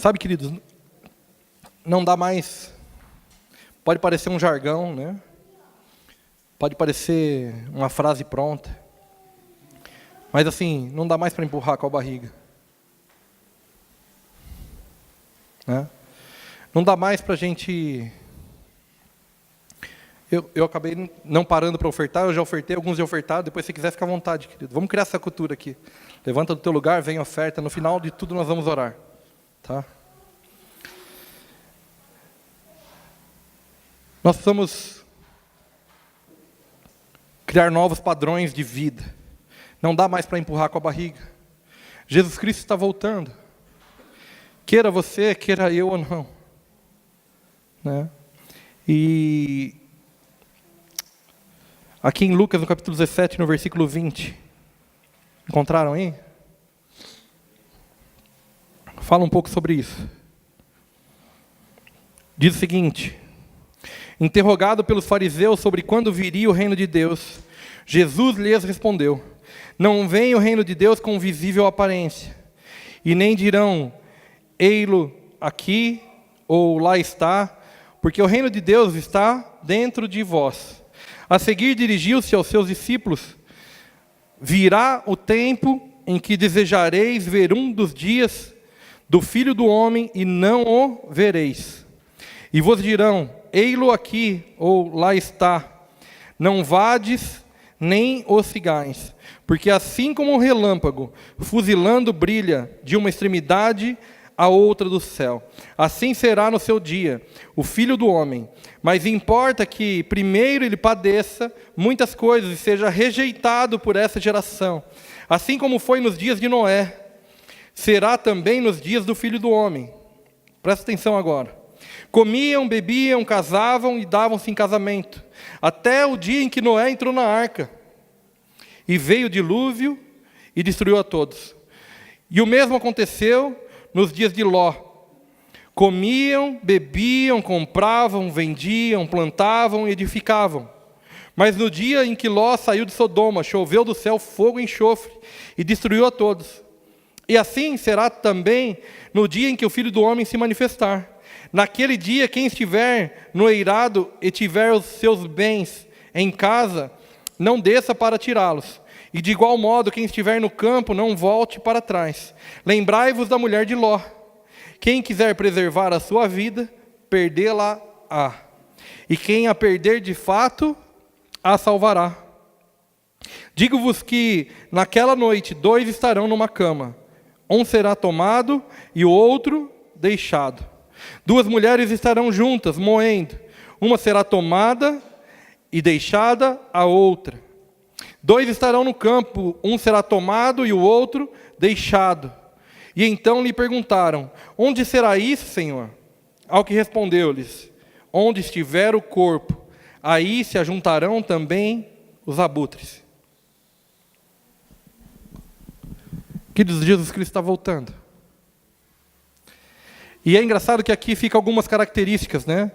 Sabe, queridos, não dá mais. Pode parecer um jargão, né? Pode parecer uma frase pronta. Mas assim, não dá mais para empurrar com a barriga. Né? Não dá mais para a gente... Eu acabei não parando para ofertar, eu já ofertei, alguns já ofertaram, depois se quiser fica à vontade, querido. Vamos criar essa cultura aqui. Levanta do teu lugar, vem oferta, no final de tudo nós vamos orar. Tá? Nós precisamos criar novos padrões de vida. Não dá mais para empurrar com a barriga. Jesus Cristo está voltando. Queira você, queira eu ou não. Né? E aqui em Lucas, no capítulo 17, no versículo 20. Encontraram aí? Fala um pouco sobre isso. Diz o seguinte: interrogado pelos fariseus sobre quando viria o reino de Deus, Jesus lhes respondeu: não vem o reino de Deus com visível aparência, e nem dirão, ei-lo aqui, ou lá está, porque o reino de Deus está dentro de vós. A seguir dirigiu-se aos seus discípulos: virá o tempo em que desejareis ver um dos dias do Filho do Homem, e não o vereis. E vos dirão, ei-lo aqui, ou lá está. Não vades, nem os sigais. Porque assim como o relâmpago, fuzilando, brilha de uma extremidade à outra do céu, assim será no seu dia o Filho do Homem. Mas importa que primeiro ele padeça muitas coisas e seja rejeitado por essa geração. Assim como foi nos dias de Noé, será também nos dias do Filho do Homem. Presta atenção agora. Comiam, bebiam, casavam e davam-se em casamento, até o dia em que Noé entrou na arca. E veio o dilúvio e destruiu a todos. E o mesmo aconteceu nos dias de Ló. Comiam, bebiam, compravam, vendiam, plantavam e edificavam. Mas no dia em que Ló saiu de Sodoma, choveu do céu fogo e enxofre e destruiu a todos. E assim será também no dia em que o Filho do Homem se manifestar. Naquele dia, quem estiver no eirado e tiver os seus bens em casa, não desça para tirá-los. E de igual modo, quem estiver no campo, não volte para trás. Lembrai-vos da mulher de Ló. Quem quiser preservar a sua vida, perdê-la-á. E quem a perder de fato, a salvará. Digo-vos que naquela noite 2 estarão numa cama. Um será tomado e o outro deixado. 2 mulheres estarão juntas, moendo. Uma será tomada e deixada a outra. 2 estarão no campo, um será tomado e o outro deixado. E então lhe perguntaram, onde será isso, Senhor? Ao que respondeu-lhes, onde estiver o corpo, aí se ajuntarão também os abutres. Queridos, Jesus Cristo está voltando. E é engraçado que aqui ficam algumas características, né?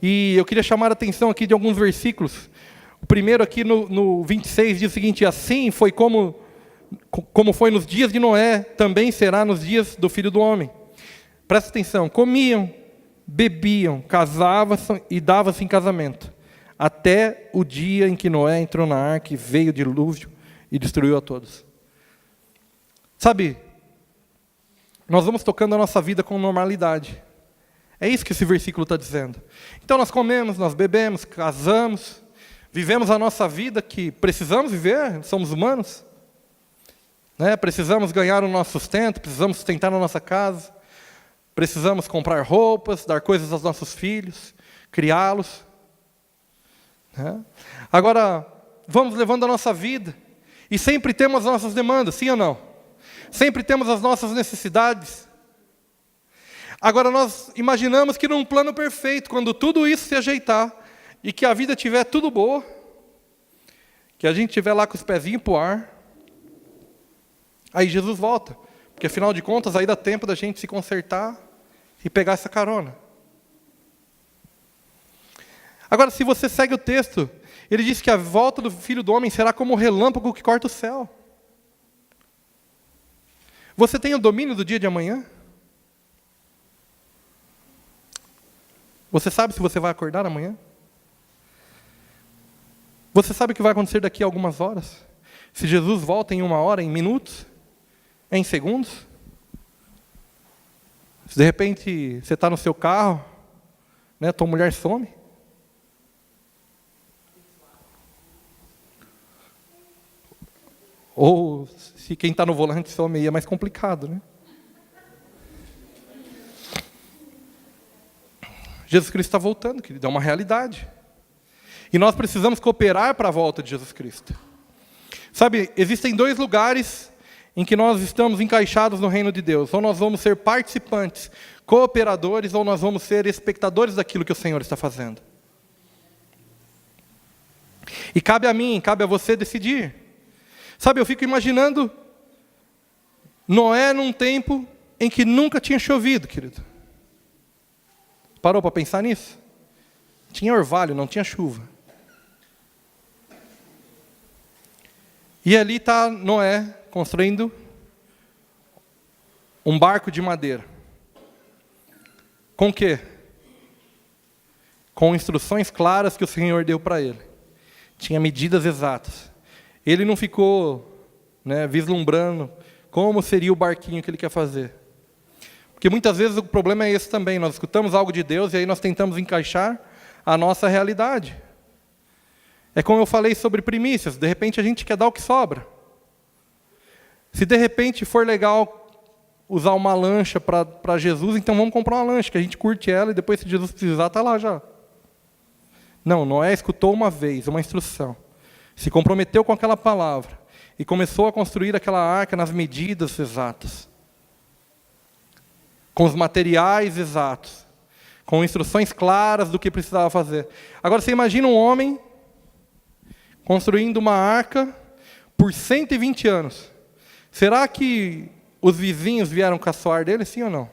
E eu queria chamar a atenção aqui de alguns versículos. O primeiro aqui no 26 diz o seguinte: assim foi como foi nos dias de Noé, também será nos dias do Filho do Homem. Presta atenção, comiam, bebiam, casavam-se e davam-se em casamento, até o dia em que Noé entrou na arca e veio o dilúvio e destruiu a todos. Sabe, nós vamos tocando a nossa vida com normalidade. É isso que esse versículo está dizendo. Então nós comemos, nós bebemos, casamos, vivemos a nossa vida que precisamos viver, somos humanos. Né? Precisamos ganhar o nosso sustento, precisamos sustentar a nossa casa, precisamos comprar roupas, dar coisas aos nossos filhos, criá-los. Né? Agora, vamos levando a nossa vida e sempre temos as nossas demandas, sim ou não? Sempre temos as nossas necessidades. Agora nós imaginamos que num plano perfeito, quando tudo isso se ajeitar, e que a vida estiver tudo boa, que a gente estiver lá com os pezinhos para o ar, aí Jesus volta. Porque afinal de contas, aí dá tempo da gente se consertar e pegar essa carona. Agora, se você segue o texto, ele diz que a volta do Filho do Homem será como um relâmpago que corta o céu. Você tem o domínio do dia de amanhã? Você sabe se você vai acordar amanhã? Você sabe o que vai acontecer daqui a algumas horas? Se Jesus volta em 1 hora, em minutos? Em segundos? Se de repente você está no seu carro, né, tua mulher some? Ou se quem está no volante some aí é mais complicado, né? Jesus Cristo está voltando, querido, é uma realidade. E nós precisamos cooperar para a volta de Jesus Cristo. Sabe, existem 2 lugares em que nós estamos encaixados no reino de Deus. Ou nós vamos ser participantes, cooperadores, ou nós vamos ser espectadores daquilo que o Senhor está fazendo. E cabe a mim, cabe a você decidir. Sabe, eu fico imaginando Noé num tempo em que nunca tinha chovido, querido. Parou para pensar nisso? Tinha orvalho, não tinha chuva. E ali está Noé construindo um barco de madeira. Com o quê? Com instruções claras que o Senhor deu para ele. Tinha medidas exatas. Ele não ficou, né, vislumbrando como seria o barquinho que ele quer fazer. Porque muitas vezes o problema é esse também. Nós escutamos algo de Deus e aí nós tentamos encaixar a nossa realidade. É como eu falei sobre primícias. De repente a gente quer dar o que sobra. Se de repente for legal usar uma lancha para Jesus, então vamos comprar uma lancha, que a gente curte ela e depois se Jesus precisar, está lá já. Não, Noé escutou uma vez, uma instrução. Se comprometeu com aquela palavra e começou a construir aquela arca nas medidas exatas. Com os materiais exatos. Com instruções claras do que precisava fazer. Agora você imagina um homem construindo uma arca por 120 anos. Será que os vizinhos vieram caçoar dele, sim ou não?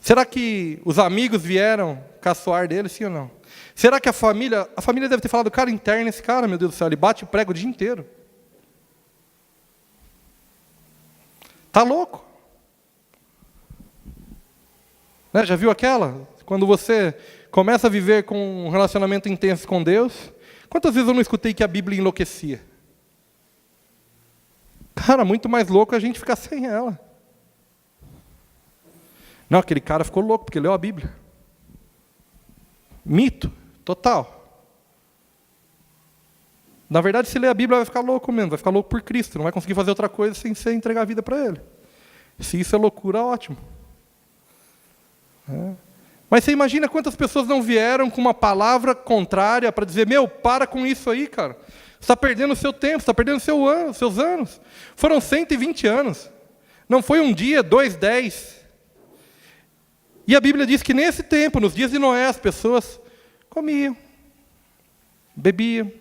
Será que os amigos vieram caçoar dele, sim ou não? Será que a família deve ter falado, cara, interna esse cara, meu Deus do céu, ele bate prego o dia inteiro. Tá louco? Né? Já viu aquela? Quando você começa a viver com um relacionamento intenso com Deus, quantas vezes eu não escutei que a Bíblia enlouquecia? Cara, muito mais louco a gente ficar sem ela. Não, aquele cara ficou louco porque leu a Bíblia. Mito, total. Na verdade, se ler a Bíblia vai ficar louco mesmo, vai ficar louco por Cristo, não vai conseguir fazer outra coisa sem ser entregar a vida para Ele. Se isso é loucura, ótimo. Mas você imagina quantas pessoas não vieram com uma palavra contrária para dizer, meu, para com isso aí, cara. Você está perdendo o seu tempo, você está perdendo seus anos. Foram 120 anos. Não foi um dia, 2, 10. E a Bíblia diz que nesse tempo, nos dias de Noé, as pessoas comiam, bebiam,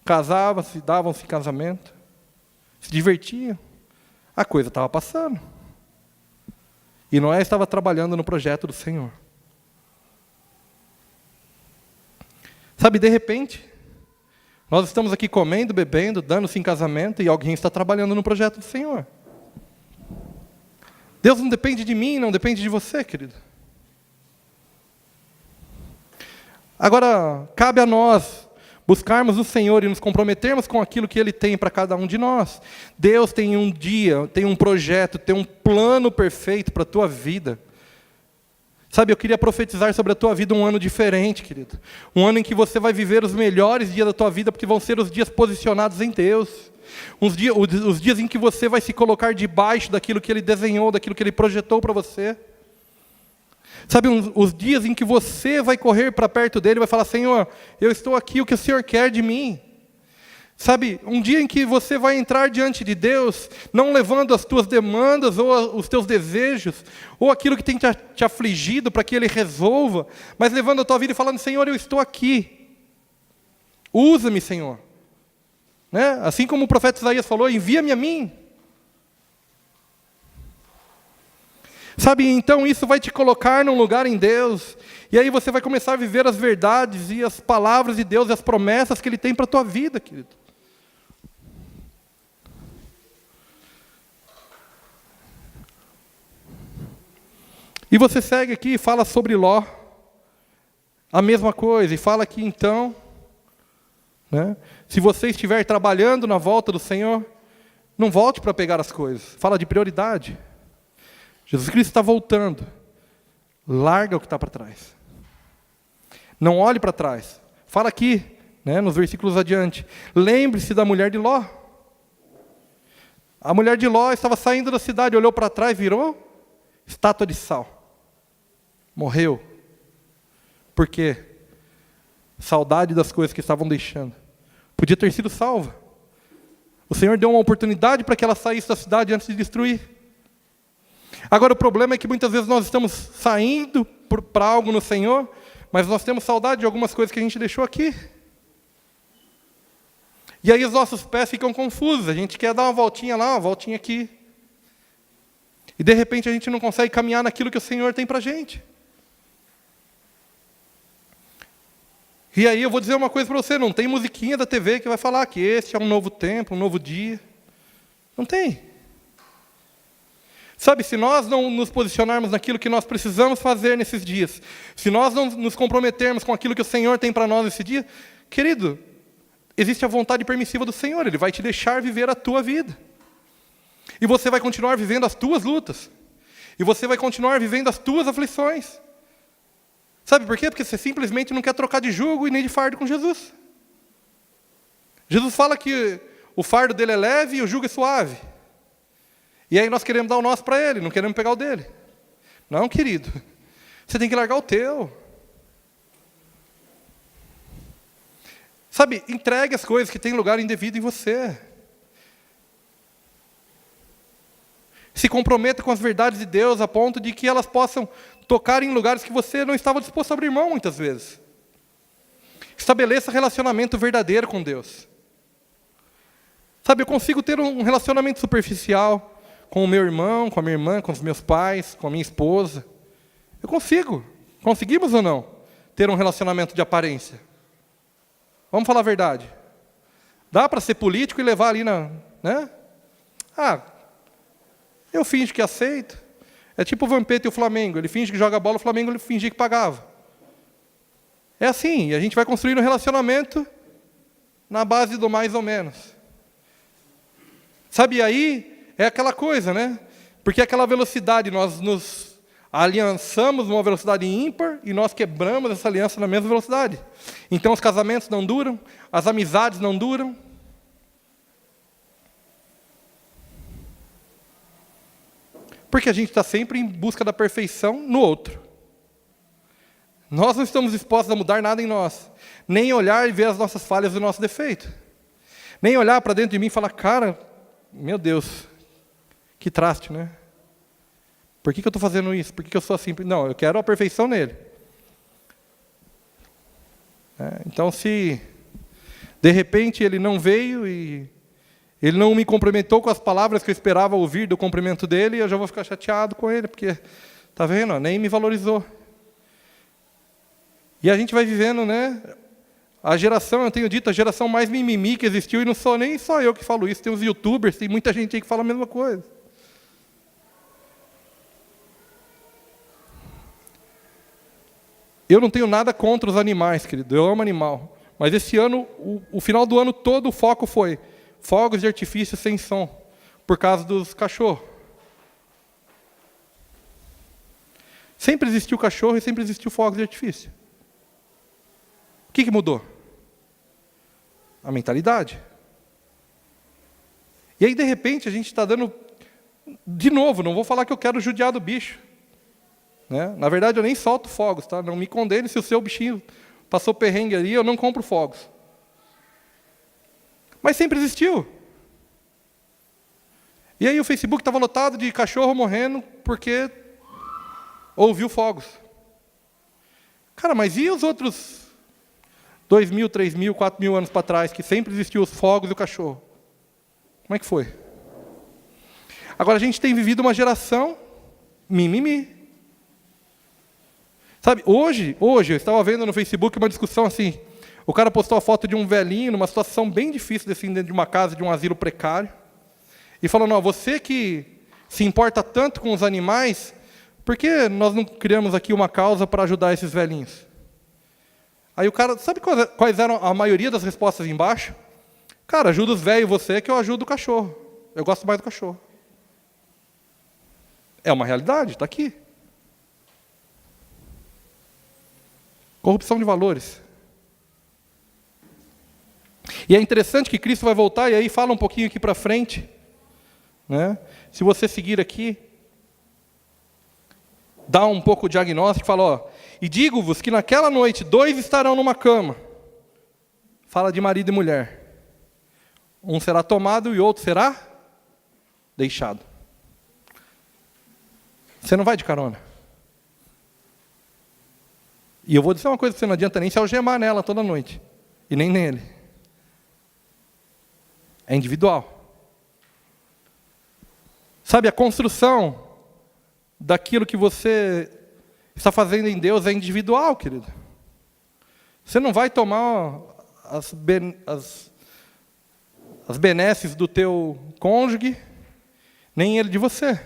casavam-se, davam-se em casamento, se divertiam. A coisa estava passando. E Noé estava trabalhando no projeto do Senhor. Sabe, de repente, nós estamos aqui comendo, bebendo, dando-se em casamento, e alguém está trabalhando no projeto do Senhor. Deus não depende de mim, não depende de você, querido. Agora, cabe a nós buscarmos o Senhor e nos comprometermos com aquilo que Ele tem para cada um de nós. Deus tem um dia, tem um projeto, tem um plano perfeito para a tua vida. Sabe, eu queria profetizar sobre a tua vida um ano diferente, querido. Um ano em que você vai viver os melhores dias da tua vida, porque vão ser os dias posicionados em Deus. Os dias em que você vai se colocar debaixo daquilo que Ele desenhou, daquilo que Ele projetou para você. Sabe, os dias em que você vai correr para perto dEle e vai falar, Senhor, eu estou aqui, o que o Senhor quer de mim? Sabe, um dia em que você vai entrar diante de Deus, não levando as tuas demandas, ou os teus desejos, ou aquilo que tem te afligido para que Ele resolva, mas levando a tua vida e falando, Senhor, eu estou aqui. Usa-me, Senhor. Né? Assim como o profeta Isaías falou, envia-me a mim. Sabe, então isso vai te colocar num lugar em Deus, e aí você vai começar a viver as verdades e as palavras de Deus e as promessas que Ele tem para a tua vida, querido. E você segue aqui e fala sobre Ló, a mesma coisa, e fala que então, né, se você estiver trabalhando na volta do Senhor, não volte para pegar as coisas, fala de prioridade. Jesus Cristo está voltando, larga o que está para trás. Não olhe para trás. Fala aqui, né, nos versículos adiante, lembre-se da mulher de Ló. A mulher de Ló estava saindo da cidade, olhou para trás, virou estátua de sal. Morreu. Por quê? Saudade das coisas que estavam deixando. Podia ter sido salva. O Senhor deu uma oportunidade para que ela saísse da cidade antes de destruir. Agora o problema é que muitas vezes nós estamos saindo para algo no Senhor, mas nós temos saudade de algumas coisas que a gente deixou aqui. E aí os nossos pés ficam confusos. A gente quer dar uma voltinha lá, uma voltinha aqui. E de repente a gente não consegue caminhar naquilo que o Senhor tem para a gente. E aí eu vou dizer uma coisa para você, não tem musiquinha da TV que vai falar que este é um novo tempo, um novo dia. Não tem. Sabe, se nós não nos posicionarmos naquilo que nós precisamos fazer nesses dias, se nós não nos comprometermos com aquilo que o Senhor tem para nós nesse dia, querido, existe a vontade permissiva do Senhor, Ele vai te deixar viver a tua vida. E você vai continuar vivendo as tuas lutas. E você vai continuar vivendo as tuas aflições. Sabe por quê? Porque você simplesmente não quer trocar de jugo e nem de fardo com Jesus. Jesus fala que o fardo dele é leve e o jugo é suave. E aí nós queremos dar o nosso para ele, não queremos pegar o dele. Não, querido. Você tem que largar o teu. Sabe, entregue as coisas que têm lugar indevido em você. Se comprometa com as verdades de Deus a ponto de que elas possam tocar em lugares que você não estava disposto a abrir mão muitas vezes. Estabeleça relacionamento verdadeiro com Deus. Sabe, eu consigo ter um relacionamento superficial com o meu irmão, com a minha irmã, com os meus pais, com a minha esposa. Eu consigo. Conseguimos ou não ter um relacionamento de aparência? Vamos falar a verdade. Dá para ser político e levar ali na... né? Eu finjo que aceito. É tipo o Vampeta e o Flamengo. Ele finge que joga bola, o Flamengo ele fingia que pagava. É assim, e a gente vai construir um relacionamento na base do mais ou menos. Sabe, aí é aquela coisa, né? Porque aquela velocidade, nós nos aliançamos numa velocidade ímpar e nós quebramos essa aliança na mesma velocidade. Então os casamentos não duram, as amizades não duram. Porque a gente está sempre em busca da perfeição no outro. Nós não estamos dispostos a mudar nada em nós. Nem olhar e ver as nossas falhas e o nosso defeito. Nem olhar para dentro de mim e falar, cara, meu Deus, que traste, né? Por que eu estou fazendo isso? Por que eu sou assim? Não, eu quero a perfeição nele. Então, se de repente ele não veio e ele não me cumprimentou com as palavras que eu esperava ouvir do cumprimento dele, eu já vou ficar chateado com ele, porque, tá vendo, nem me valorizou. E a gente vai vivendo, né? A geração, eu tenho dito, a geração mais mimimi que existiu, e não sou nem só eu que falo isso, tem os youtubers, tem muita gente aí que fala a mesma coisa. Eu não tenho nada contra os animais, querido, eu amo animal. Mas esse ano, o final do ano todo, o foco foi fogos de artifício sem som, por causa dos cachorros. Sempre existiu cachorro e sempre existiu fogos de artifício. O que mudou? A mentalidade. E aí, de repente, a gente está dando... De novo, não vou falar que eu quero judiar do bicho. Né? Na verdade, eu nem solto fogos. Tá? Não me condene se o seu bichinho passou perrengue ali, eu não compro fogos. Mas sempre existiu. E aí o Facebook estava lotado de cachorro morrendo porque ouviu fogos. Cara, mas e os outros 2.000, 3.000, 4.000 anos para trás, que sempre existiu os fogos e o cachorro? Como é que foi? Agora a gente tem vivido uma geração mimimi. Sabe, hoje eu estava vendo no Facebook uma discussão assim, o cara postou a foto de um velhinho numa situação bem difícil, assim, dentro de uma casa, de um asilo precário, e falando, você que se importa tanto com os animais, Por que nós não criamos aqui uma causa para ajudar esses velhinhos? Aí o cara, sabe quais eram a maioria das respostas embaixo? Cara, ajuda os velhos você que eu ajudo o cachorro. Eu gosto mais do cachorro. É uma realidade, está aqui. Corrupção de valores. E é interessante que Cristo vai voltar, e aí fala um pouquinho aqui para frente, né? Se você seguir aqui, dá um pouco de diagnóstico, fala, ó, e digo-vos que naquela noite 2 estarão numa cama. Fala de marido e mulher. Um será tomado e o outro será deixado. Você não vai de carona. E eu vou dizer uma coisa para você, não adianta nem se algemar nela toda noite. E nem nele. É individual. Sabe, a construção daquilo que você está fazendo em Deus é individual, querido. Você não vai tomar as benesses do teu cônjuge, nem ele de você.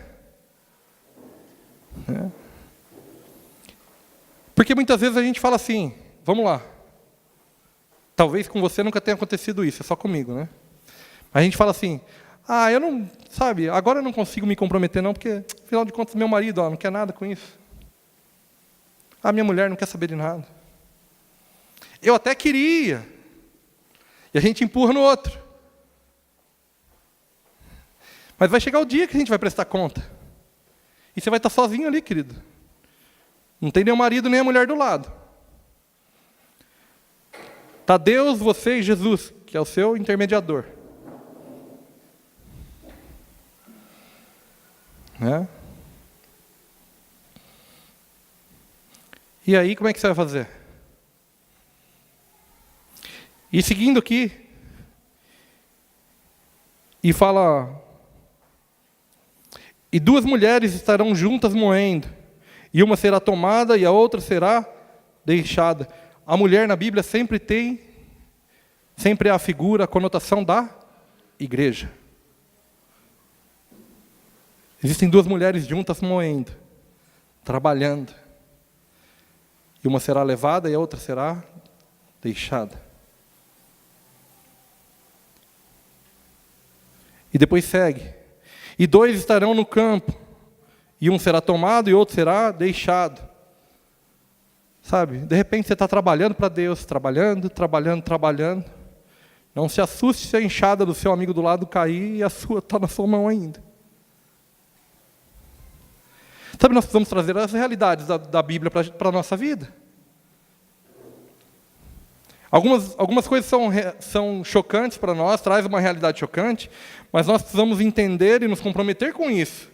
Porque muitas vezes a gente fala assim, vamos lá, talvez com você nunca tenha acontecido isso, é só comigo, né? A gente fala assim, eu não, sabe, agora eu não consigo me comprometer não, porque, afinal de contas, meu marido não quer nada com isso. A minha mulher não quer saber de nada. Eu até queria. E a gente empurra no outro. Mas vai chegar o dia que a gente vai prestar conta. E você vai estar sozinho ali, querido. Não tem nem o marido, nem a mulher do lado. Está Deus, você e Jesus, que é o seu intermediador. Né? E aí, como é que você vai fazer? E seguindo aqui, e fala, e 2 mulheres estarão juntas moendo, e uma será tomada e a outra será deixada. A mulher na Bíblia sempre é a figura, a conotação da igreja. Existem 2 mulheres juntas moendo, trabalhando. E uma será levada e a outra será deixada. E depois segue. E 2 estarão no campo. E um será tomado e outro será deixado. Sabe, de repente você está trabalhando para Deus, trabalhando. Não se assuste se a enxada do seu amigo do lado cair e a sua está na sua mão ainda. Sabe, nós precisamos trazer as realidades da Bíblia para a nossa vida. Algumas coisas são chocantes para nós, traz uma realidade chocante, mas nós precisamos entender e nos comprometer com isso.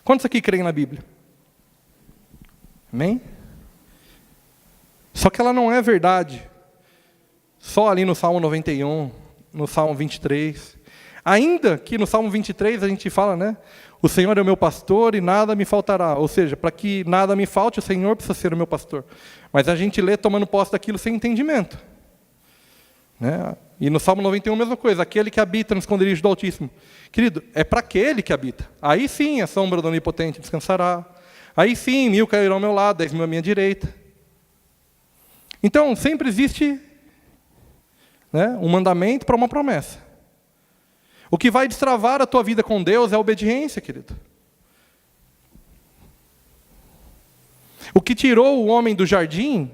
Quantos aqui creem na Bíblia? Amém? Só que ela não é verdade só ali no Salmo 91, no Salmo 23. Ainda que no Salmo 23 a gente fala, né? O Senhor é o meu pastor e nada me faltará. Ou seja, para que nada me falte, o Senhor precisa ser o meu pastor. Mas a gente lê tomando posse daquilo sem entendimento. Né? E no Salmo 91 a mesma coisa. Aquele que habita no esconderijo do Altíssimo. Querido, é para aquele que habita. Aí sim a sombra do Onipotente descansará. Aí sim 1000 cairão ao meu lado, 10.000 à minha direita. Então, sempre existe, né, um mandamento para uma promessa. O que vai destravar a tua vida com Deus é a obediência, querido. O que tirou o homem do jardim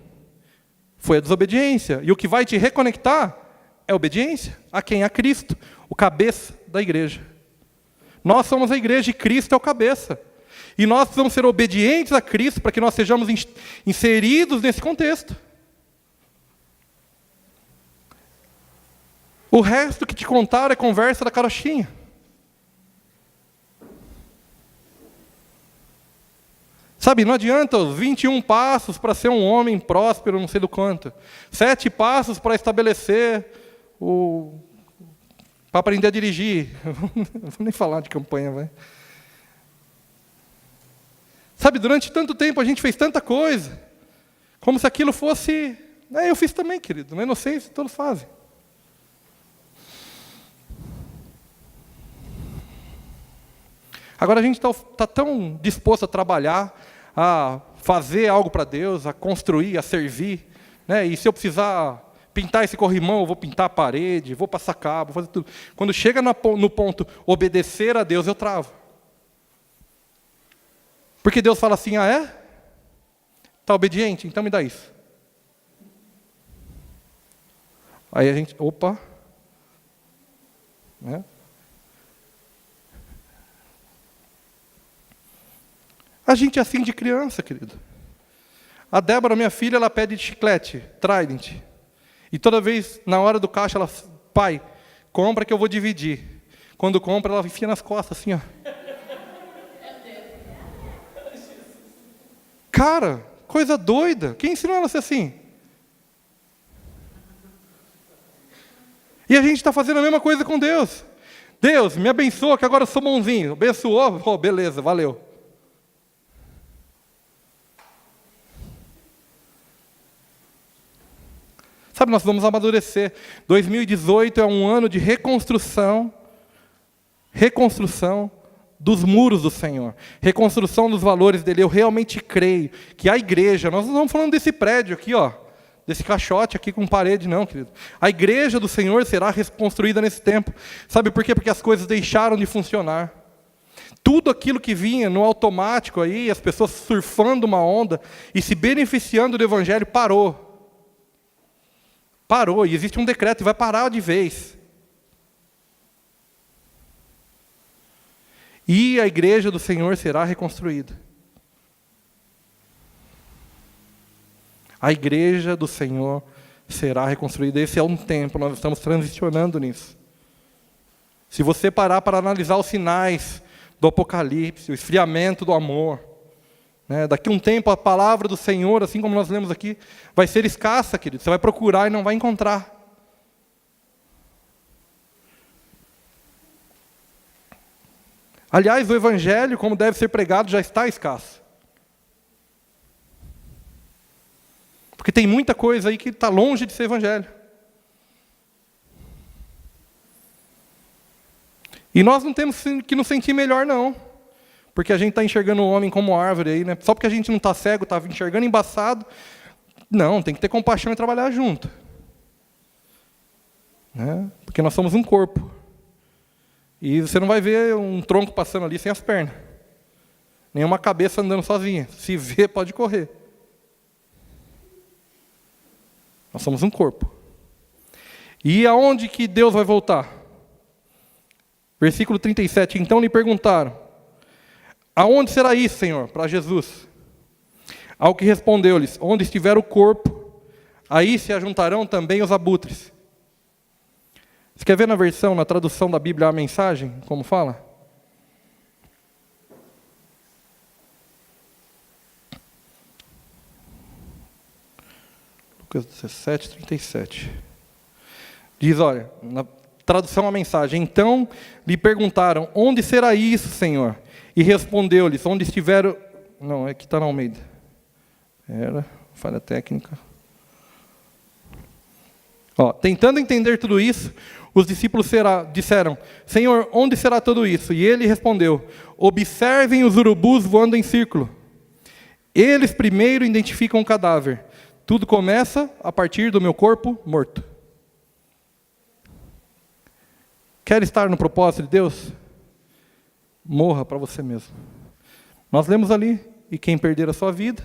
foi a desobediência. E o que vai te reconectar é a obediência. A quem? A Cristo, o cabeça da igreja. Nós somos a igreja e Cristo é o cabeça. E nós precisamos ser obedientes a Cristo para que nós sejamos inseridos nesse contexto. O resto que te contaram é conversa da carochinha. Sabe, não adianta os 21 passos para ser um homem próspero, não sei do quanto. 7 passos para estabelecer para aprender a dirigir. Não vou nem falar de campanha, vai. Sabe, durante tanto tempo a gente fez tanta coisa, como se aquilo fosse... eu fiz também, querido, na inocência, todos fazem. Agora a gente está tão disposto a trabalhar, a fazer algo para Deus, a construir, a servir, né? E se eu precisar pintar esse corrimão, eu vou pintar a parede, vou passar cabo, vou fazer tudo. Quando chega no ponto obedecer a Deus, eu travo. Porque Deus fala assim, ah é? Está obediente? Então me dá isso. Aí a gente, opa. Né? A gente é assim de criança, querido. A Débora, minha filha, ela pede chiclete, Trident. E toda vez, na hora do caixa, ela, pai, compra que eu vou dividir. Quando compra, ela enfia nas costas, assim, ó. Cara, coisa doida. Quem ensinou ela a ser assim? E a gente está fazendo a mesma coisa com Deus. Deus, me abençoa, que agora eu sou bonzinho. Abençoou? Oh, beleza, valeu. Sabe, nós vamos amadurecer. 2018 é um ano de reconstrução dos muros do Senhor, reconstrução dos valores dele. Eu realmente creio que a igreja, nós não estamos falando desse prédio aqui, ó, desse caixote aqui com parede, não, querido. A igreja do Senhor será reconstruída nesse tempo. Sabe por quê? Porque as coisas deixaram de funcionar. Tudo aquilo que vinha no automático aí, as pessoas surfando uma onda e se beneficiando do evangelho, parou. Parou, e existe um decreto, e vai parar de vez. E a igreja do Senhor será reconstruída. A igreja do Senhor será reconstruída. Esse é um tempo, nós estamos transicionando nisso. Se você parar para analisar os sinais do Apocalipse, o esfriamento do amor, né, daqui a um tempo a palavra do Senhor, assim como nós lemos aqui, vai ser escassa, querido. Você vai procurar e não vai encontrar. Aliás, o evangelho, como deve ser pregado, já está escasso. Porque tem muita coisa aí que está longe de ser evangelho. E nós não temos que nos sentir melhor, não. Porque a gente está enxergando o homem como árvore aí, né? Só porque a gente não está cego, está enxergando embaçado. Não, tem que ter compaixão e trabalhar junto. Né? Porque nós somos um corpo. E você não vai ver um tronco passando ali sem as pernas. Nenhuma cabeça andando sozinha. Se vê, pode correr. Nós somos um corpo. E aonde que Deus vai voltar? Versículo 37. Então lhe perguntaram, aonde será isso, Senhor? Para Jesus. Ao que respondeu-lhes, onde estiver o corpo, aí se ajuntarão também os abutres. Você quer ver na tradução da Bíblia, a mensagem, como fala? Lucas 17, 37. Diz, olha, na tradução a mensagem, então lhe perguntaram, onde será isso, Senhor? E respondeu-lhes, onde estiver... Não, aqui está na Almeida. Falha técnica. Tentando entender tudo isso, os discípulos disseram, Senhor, onde será tudo isso? E ele respondeu, observem os urubus voando em círculo. Eles primeiro identificam o cadáver. Tudo começa a partir do meu corpo morto. Quer estar no propósito de Deus? Morra para você mesmo. Nós lemos ali, e quem perder a sua vida,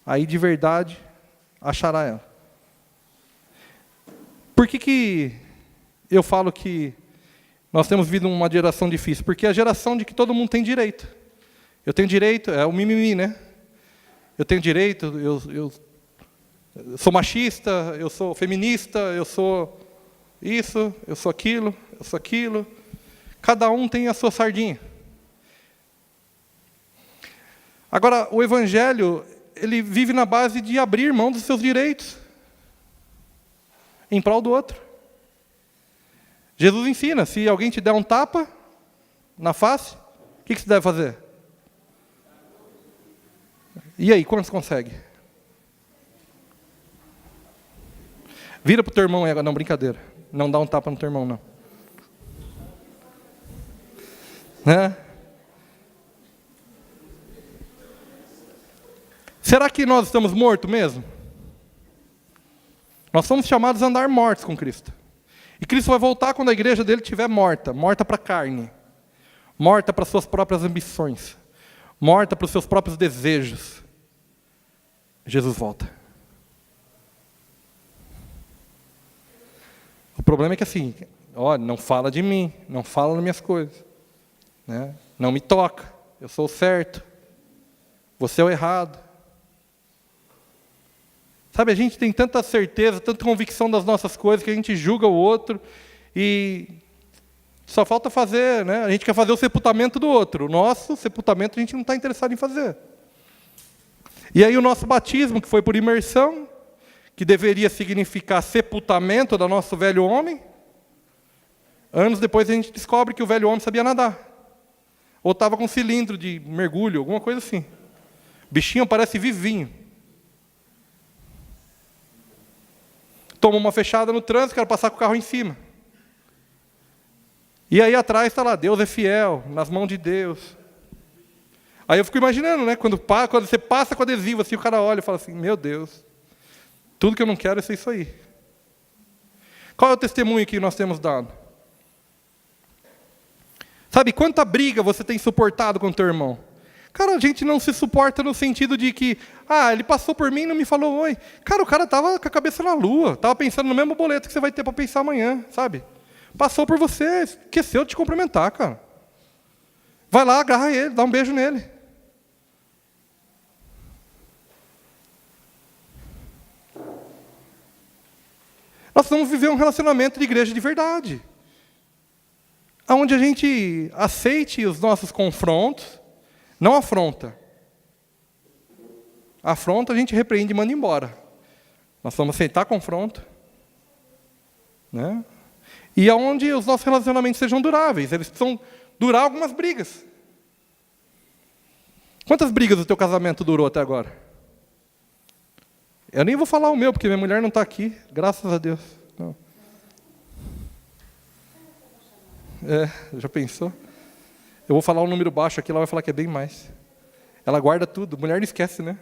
aí de verdade achará ela. Por que eu falo que nós temos vivido uma geração difícil? Porque é a geração de que todo mundo tem direito. Eu tenho direito, é o mimimi, né? Eu tenho direito, eu sou machista, eu sou feminista, eu sou isso, eu sou aquilo, eu sou aquilo. Cada um tem a sua sardinha. Agora, o evangelho, ele vive na base de abrir mão dos seus direitos em prol do outro. Jesus ensina, se alguém te der um tapa na face, o que você deve fazer? E aí, quantos consegue? Vira para o teu irmão aí, não, brincadeira. Não dá um tapa no teu irmão, não. Né? Será que nós estamos mortos mesmo? Nós somos chamados a andar mortos com Cristo. E Cristo vai voltar quando a igreja dele estiver morta. Morta para a carne. Morta para suas próprias ambições. Morta para os seus próprios desejos. Jesus volta. O problema é que assim, olha, não fala de mim, não fala nas minhas coisas. Né? Não me toca, eu sou o certo. Você é o errado. Sabe, a gente tem tanta certeza, tanta convicção das nossas coisas, que a gente julga o outro e só falta fazer, né? A gente quer fazer o sepultamento do outro. O nosso sepultamento a gente não está interessado em fazer. E aí o nosso batismo, que foi por imersão, que deveria significar sepultamento do nosso velho homem, anos depois a gente descobre que o velho homem sabia nadar. Ou estava com um cilindro de mergulho, alguma coisa assim. O bichinho parece vivinho. Toma uma fechada no trânsito, quero passar com o carro em cima. E aí atrás está lá, Deus é fiel, nas mãos de Deus. Aí eu fico imaginando, né? Quando você passa com adesivo, assim, o cara olha e fala assim, meu Deus, tudo que eu não quero é ser isso aí. Qual é o testemunho que nós temos dado? Sabe, quanta briga você tem suportado com o teu irmão? Cara, a gente não se suporta no sentido de que, ele passou por mim e não me falou oi. Cara, o cara estava com a cabeça na lua, estava pensando no mesmo boleto que você vai ter para pensar amanhã, sabe? Passou por você, esqueceu de te cumprimentar, cara. Vai lá, agarra ele, dá um beijo nele. Nós vamos viver um relacionamento de igreja de verdade. Onde a gente aceite os nossos confrontos, não afronta. Afronta, a gente repreende e manda embora. Nós vamos aceitar confronto. Né? E aonde os nossos relacionamentos sejam duráveis. Eles precisam durar algumas brigas. Quantas brigas o teu casamento durou até agora? Eu nem vou falar o meu, porque minha mulher não está aqui. Graças a Deus. Não. Já pensou? Eu vou falar um número baixo aqui, ela vai falar que é bem mais. Ela guarda tudo. Mulher não esquece, né?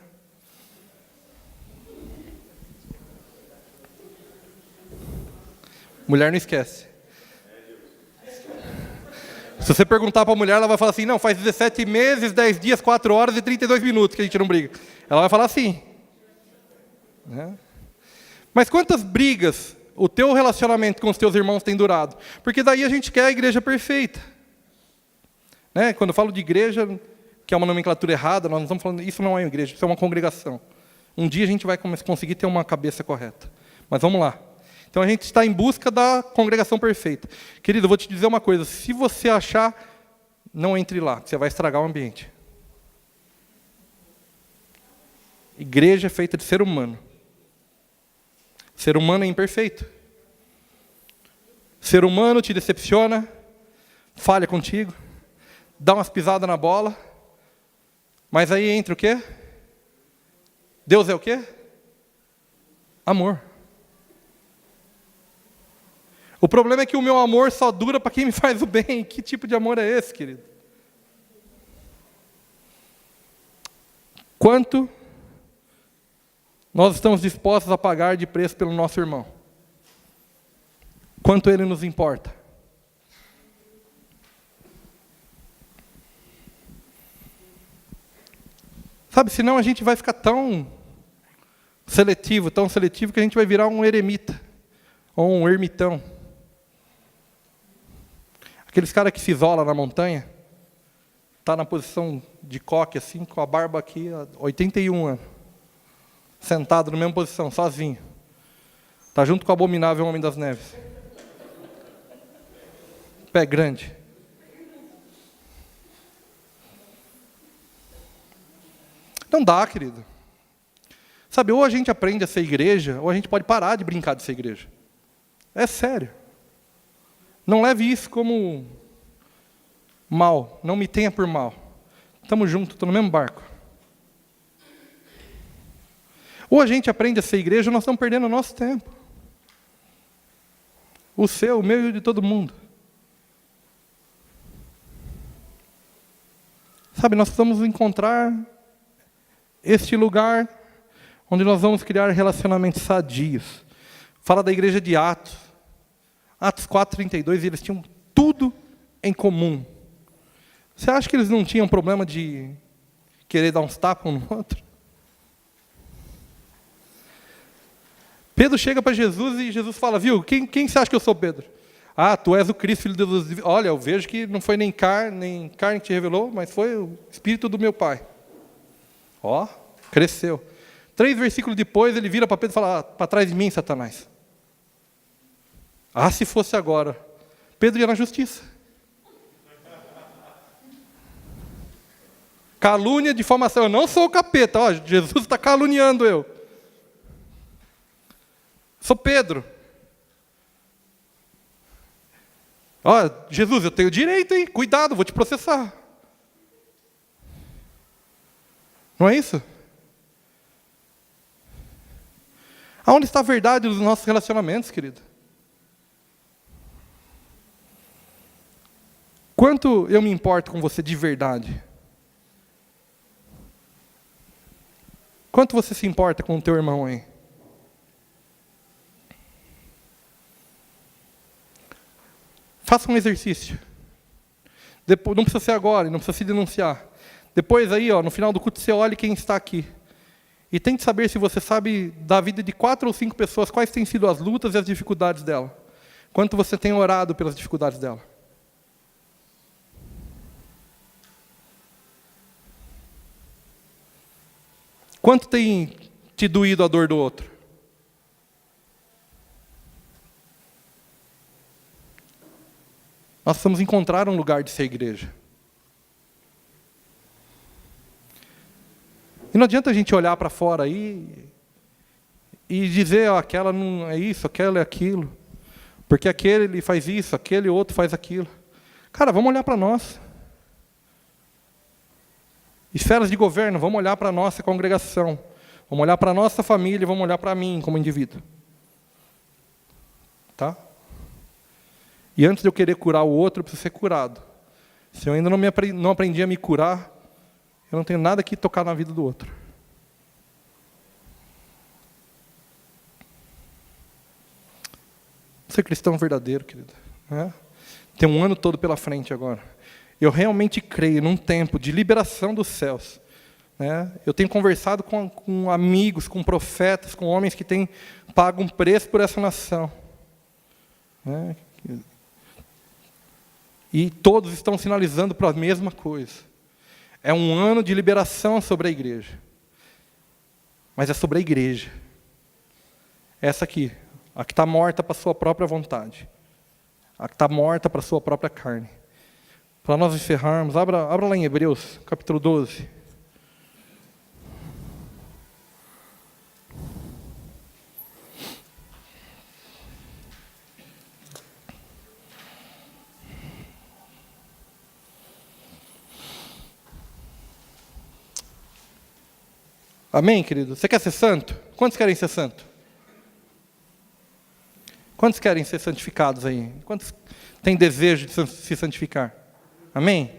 Mulher não esquece. Se você perguntar para a mulher, ela vai falar assim, não, faz 17 meses, 10 dias, 4 horas e 32 minutos que a gente não briga. Ela vai falar assim. Né? Mas quantas brigas o teu relacionamento com os teus irmãos tem durado? Porque daí a gente quer a igreja perfeita. Né? Quando eu falo de igreja, que é uma nomenclatura errada, nós não estamos falando, isso não é uma igreja, isso é uma congregação. Um dia a gente vai conseguir ter uma cabeça correta. Mas vamos lá. Então a gente está em busca da congregação perfeita. Querido, eu vou te dizer uma coisa, se você achar, não entre lá, você vai estragar o ambiente. Igreja é feita de ser humano. Ser humano é imperfeito. Ser humano te decepciona, falha contigo, dá umas pisadas na bola, mas aí entra o quê? Deus é o quê? Amor. O problema é que o meu amor só dura para quem me faz o bem. Que tipo de amor é esse, querido? Quanto nós estamos dispostos a pagar de preço pelo nosso irmão? Quanto ele nos importa? Sabe, senão a gente vai ficar tão seletivo, que a gente vai virar um eremita, ou um ermitão. Aqueles caras que se isolam na montanha, está na posição de coque, assim, com a barba aqui, há 81 anos. Sentado na mesma posição, sozinho. Está junto com o abominável Homem das Neves. Pé grande. Não dá, querido. Sabe, ou a gente aprende a ser igreja, ou a gente pode parar de brincar de ser igreja. É sério. Não leve isso como mal. Não me tenha por mal. Estamos juntos, estou no mesmo barco. Ou a gente aprende a ser igreja, ou nós estamos perdendo o nosso tempo. O seu, o meu e o de todo mundo. Sabe, nós precisamos encontrar este lugar onde nós vamos criar relacionamentos sadios. Fala da igreja de Atos. Atos 4:32, eles tinham tudo em comum. Você acha que eles não tinham problema de querer dar uns tapas um no outro? Pedro chega para Jesus e Jesus fala, viu, quem você acha que eu sou, Pedro? Ah, tu és o Cristo, Filho de Deus. Olha, eu vejo que não foi nem carne que te revelou, mas foi o Espírito do meu Pai. Ó, cresceu. 3 versículos depois, ele vira para Pedro e fala, para trás de mim, Satanás. Ah, se fosse agora. Pedro ia na justiça. Calúnia, difamação. Eu não sou o capeta. Ó, Jesus está caluniando eu. Sou Pedro. Ó, Jesus, eu tenho direito, hein? Cuidado, vou te processar. Não é isso? Aonde está a verdade dos nossos relacionamentos, querido? Quanto eu me importo com você de verdade? Quanto você se importa com o teu irmão aí? Faça um exercício. Depois, não precisa ser agora, não precisa se denunciar. Depois aí, no final do culto, você olha quem está aqui. E tente saber se você sabe da vida de 4 ou 5 pessoas, quais têm sido as lutas e as dificuldades dela. Quanto você tem orado pelas dificuldades dela. Quanto tem te doído a dor do outro? Nós precisamos encontrar um lugar de ser igreja. E não adianta a gente olhar para fora aí e dizer, aquela não é isso, aquela é aquilo. Porque aquele ele faz isso, aquele outro faz aquilo. Cara, vamos olhar para nós. Esferas de governo, vamos olhar para a nossa congregação. Vamos olhar para a nossa família e vamos olhar para mim como indivíduo. Tá? E antes de eu querer curar o outro, eu preciso ser curado. Se eu ainda não aprendi a me curar, eu não tenho nada que tocar na vida do outro. Ser cristão verdadeiro, querido. Tem um ano todo pela frente agora. Eu realmente creio num tempo de liberação dos céus. Eu tenho conversado com amigos, com profetas, com homens que têm pago um preço por essa nação. E todos estão sinalizando para a mesma coisa. É um ano de liberação sobre a igreja. Mas é sobre a igreja. Essa aqui, a que está morta para a sua própria vontade. A que está morta para a sua própria carne. Para nós encerrarmos, abra lá em Hebreus, capítulo 12. Amém, querido? Você quer ser santo? Quantos querem ser santo? Quantos querem ser santificados aí? Quantos têm desejo de se santificar? Amém?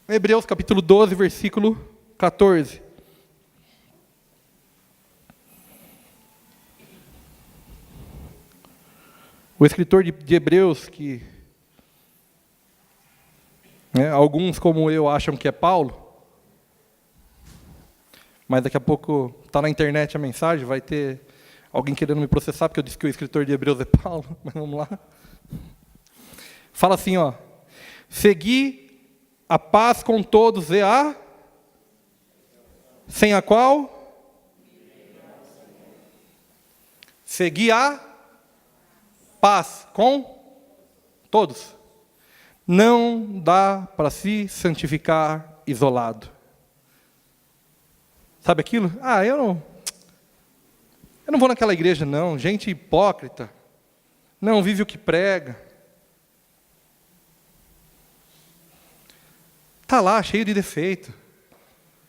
Hebreus capítulo 12, versículo 14. O escritor de Hebreus, que alguns como eu acham que é Paulo, mas daqui a pouco está na internet a mensagem, vai ter alguém querendo me processar, porque eu disse que o escritor de Hebreus é Paulo, mas vamos lá. Fala assim, segui a paz com todos e sem a qual? Segui a paz com todos. Não dá para se santificar isolado. Sabe aquilo? Eu não vou naquela igreja não, gente hipócrita. Não vive o que prega. Está lá, cheio de defeito.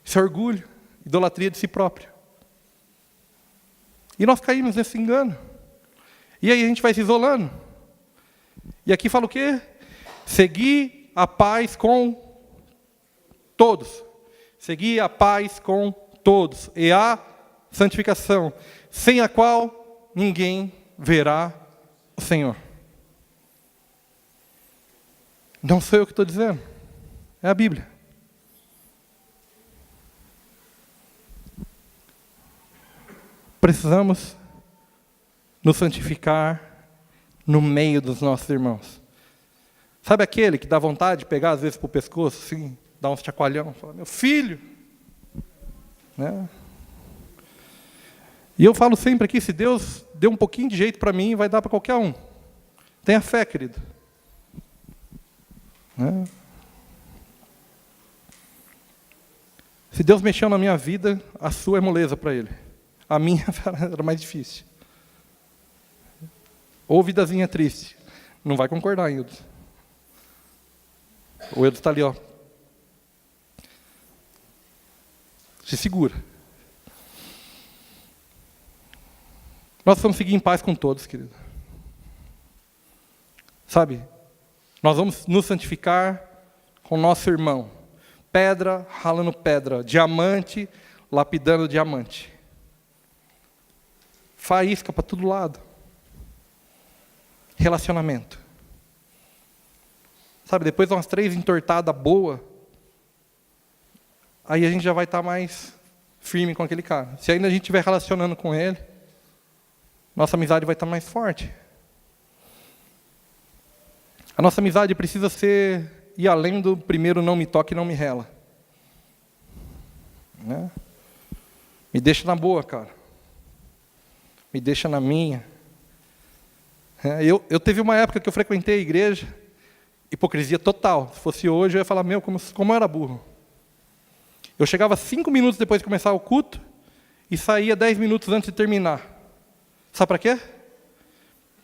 Isso é orgulho, idolatria de si próprio. E nós caímos nesse engano. E aí a gente vai se isolando. E aqui fala o quê? Seguir a paz com todos. Segui a paz com todos e a santificação, sem a qual ninguém verá o Senhor. Não sou eu que estou dizendo, é a Bíblia. Precisamos nos santificar no meio dos nossos irmãos. Sabe aquele que dá vontade de pegar às vezes para o pescoço, assim, dar uns chacoalhão, falar, meu filho, né? E eu falo sempre aqui, se Deus deu um pouquinho de jeito para mim, vai dar para qualquer um. Tenha fé, querido. Né? Se Deus mexeu na minha vida, a sua é moleza para Ele. A minha era mais difícil. Ou vidazinha triste. Não vai concordar, Hildo. O Hildo está ali, ó. Se segura. Nós vamos seguir em paz com todos, querido. Sabe? Nós vamos nos santificar com nosso irmão. Pedra ralando pedra. Diamante lapidando diamante. Faísca para todo lado. Relacionamento. Sabe, depois de umas 3 entortadas boas, aí a gente já vai estar mais firme com aquele cara. Se ainda a gente estiver relacionando com ele, nossa amizade vai estar mais forte. A nossa amizade precisa ir além do primeiro não me toque, não me rela. Né? Me deixa na boa, cara. Me deixa na minha. Eu teve uma época que eu frequentei a igreja, hipocrisia total. Se fosse hoje, eu ia falar, meu, como eu era burro. Eu chegava 5 minutos depois de começar o culto e saía 10 minutos antes de terminar. Sabe para quê?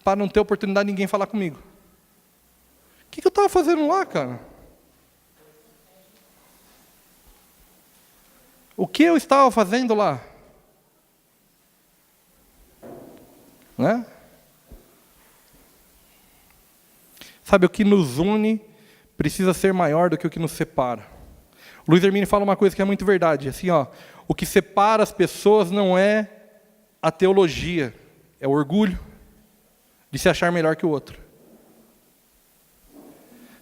Para não ter oportunidade de ninguém falar comigo. O que eu estava fazendo lá, cara? O que eu estava fazendo lá? Né? Sabe, o que nos une precisa ser maior do que o que nos separa. O Luiz Hermínio fala uma coisa que é muito verdade. Assim, ó, o que separa as pessoas não é a teologia, é o orgulho de se achar melhor que o outro.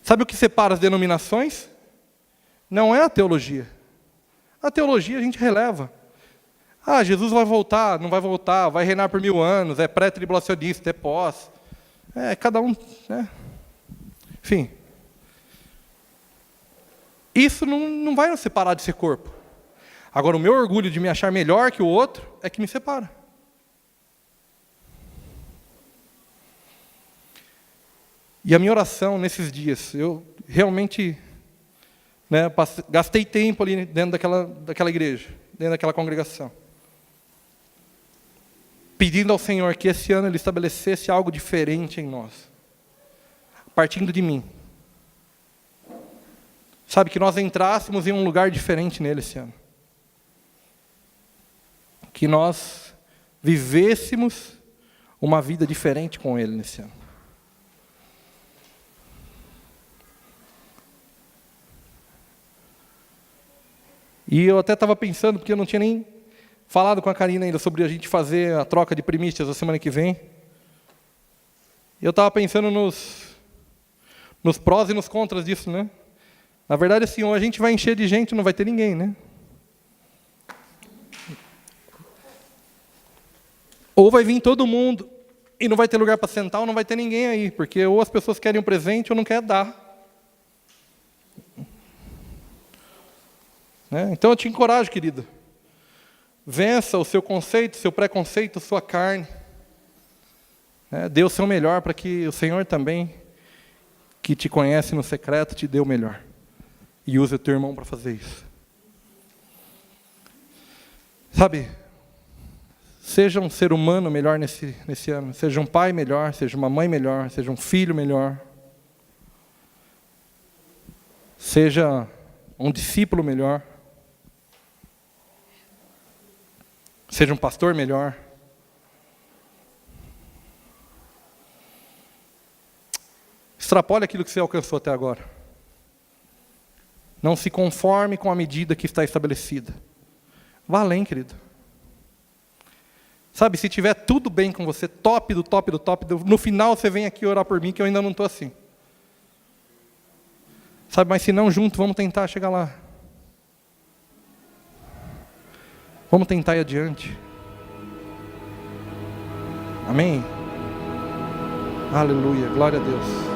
Sabe o que separa as denominações? Não é a teologia. A teologia a gente releva. Ah, Jesus vai voltar, não vai voltar, vai reinar por 1000 anos, é pré-tribulacionista, é pós. É, cada um... né? Enfim. Isso não vai nos separar de ser corpo. Agora, o meu orgulho de me achar melhor que o outro é que me separa. E a minha oração nesses dias, eu realmente gastei tempo ali dentro daquela igreja, dentro daquela congregação, pedindo ao Senhor que esse ano Ele estabelecesse algo diferente em nós, partindo de mim. Sabe, que nós entrássemos em um lugar diferente nele esse ano. Que nós vivêssemos uma vida diferente com Ele nesse ano. E eu até estava pensando, porque eu não tinha nem falado com a Karina ainda sobre a gente fazer a troca de primícias a semana que vem. Eu estava pensando nos prós e nos contras disso, né? Na verdade, assim, ou a gente vai encher de gente, não vai ter ninguém, né? Ou vai vir todo mundo e não vai ter lugar para sentar, ou não vai ter ninguém aí, porque ou as pessoas querem um presente ou não querem dar. Né? Então eu te encorajo, querido. Vença o seu conceito, seu preconceito, sua carne. Dê o seu melhor para que o Senhor também, que te conhece no secreto, te dê o melhor. E use o teu irmão para fazer isso. Sabe, seja um ser humano melhor nesse ano. Seja um pai melhor, seja uma mãe melhor, seja um filho melhor. Seja um discípulo melhor. Seja um pastor melhor. Extrapole aquilo que você alcançou até agora. Não se conforme com a medida que está estabelecida. Vá além, querido. Sabe, se tiver tudo bem com você, top do top do top, no final você vem aqui orar por mim, que eu ainda não estou assim. Sabe, mas se não junto, vamos tentar chegar lá. Vamos tentar ir adiante. Amém? Aleluia, glória a Deus.